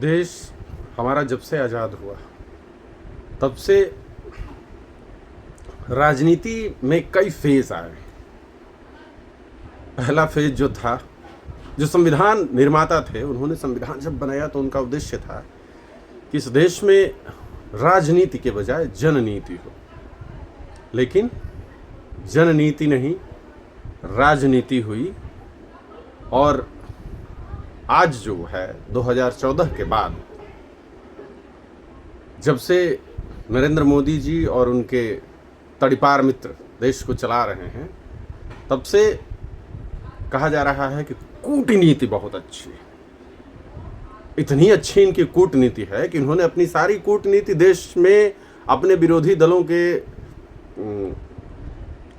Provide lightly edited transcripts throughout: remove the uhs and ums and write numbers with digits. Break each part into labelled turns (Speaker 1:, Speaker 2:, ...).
Speaker 1: देश हमारा जब से आज़ाद हुआ तब से राजनीति में कई फेज आए। पहला फेज जो था, जो संविधान निर्माता थे, उन्होंने संविधान जब बनाया तो उनका उद्देश्य था कि इस देश में राजनीति के बजाय जननीति हो। लेकिन जननीति नहीं, राजनीति हुई। और आज जो है 2014 के बाद, जब से नरेंद्र मोदी जी और उनके तड़ीपार मित्र देश को चला रहे हैं, तब से कहा जा रहा है कि कूटनीति बहुत अच्छी है। इतनी अच्छी इनकी कूटनीति है कि इन्होंने अपनी सारी कूटनीति देश में अपने विरोधी दलों के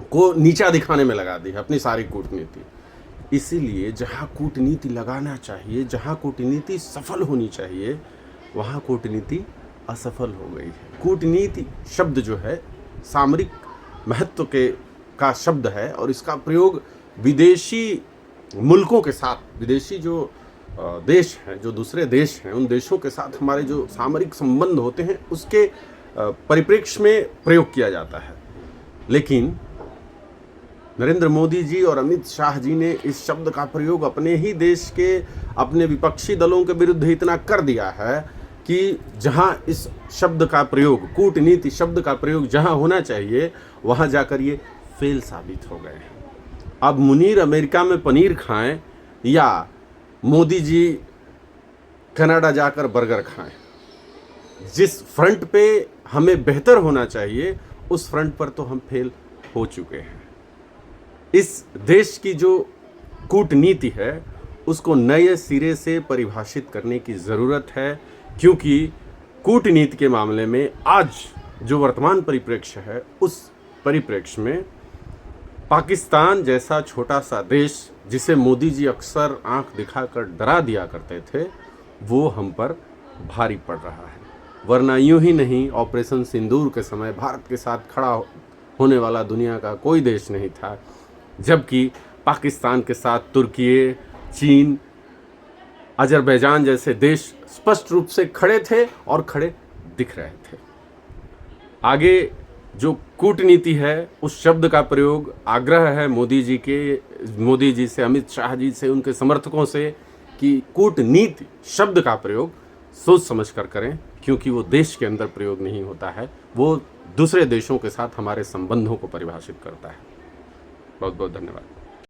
Speaker 1: को नीचा दिखाने में लगा दी है, अपनी सारी कूटनीति। इसीलिए जहाँ कूटनीति लगाना चाहिए, जहाँ कूटनीति सफल होनी चाहिए, वहाँ कूटनीति असफल हो गई है। कूटनीति शब्द जो है सामरिक महत्व का शब्द है और इसका प्रयोग विदेशी मुल्कों के साथ, विदेशी जो देश हैं, जो दूसरे देश हैं, उन देशों के साथ हमारे जो सामरिक संबंध होते हैं उसके परिप्रेक्ष्य में प्रयोग किया जाता है। लेकिन नरेंद्र मोदी जी और अमित शाह जी ने इस शब्द का प्रयोग अपने ही देश के, अपने विपक्षी दलों के विरुद्ध इतना कर दिया है कि जहां इस शब्द का प्रयोग, कूटनीति शब्द का प्रयोग जहां होना चाहिए, वहां जाकर ये फेल साबित हो गए हैं। अब मुनीर अमेरिका में पनीर खाएं या मोदी जी कनाडा जाकर बर्गर खाएं, जिस फ्रंट पे हमें बेहतर होना चाहिए उस फ्रंट पर तो हम फेल हो चुके हैं। इस देश की जो कूटनीति है उसको नए सिरे से परिभाषित करने की ज़रूरत है, क्योंकि कूटनीति के मामले में आज जो वर्तमान परिप्रेक्ष्य है, उस परिप्रेक्ष्य में पाकिस्तान जैसा छोटा सा देश, जिसे मोदी जी अक्सर आंख दिखाकर डरा दिया करते थे, वो हम पर भारी पड़ रहा है। वरना यूं ही नहीं, ऑपरेशन सिंदूर के समय भारत के साथ खड़ा होने वाला दुनिया का कोई देश नहीं था, जबकि पाकिस्तान के साथ तुर्की, चीन, अजरबैजान जैसे देश स्पष्ट रूप से खड़े थे और खड़े दिख रहे थे। आगे जो कूटनीति है उस शब्द का प्रयोग, आग्रह है मोदी जी से, अमित शाह जी से, उनके समर्थकों से कि कूटनीति शब्द का प्रयोग सोच समझ कर करें, क्योंकि वो देश के अंदर प्रयोग नहीं होता है, वो दूसरे देशों के साथ हमारे संबंधों को परिभाषित करता है। बहुत बहुत धन्यवाद।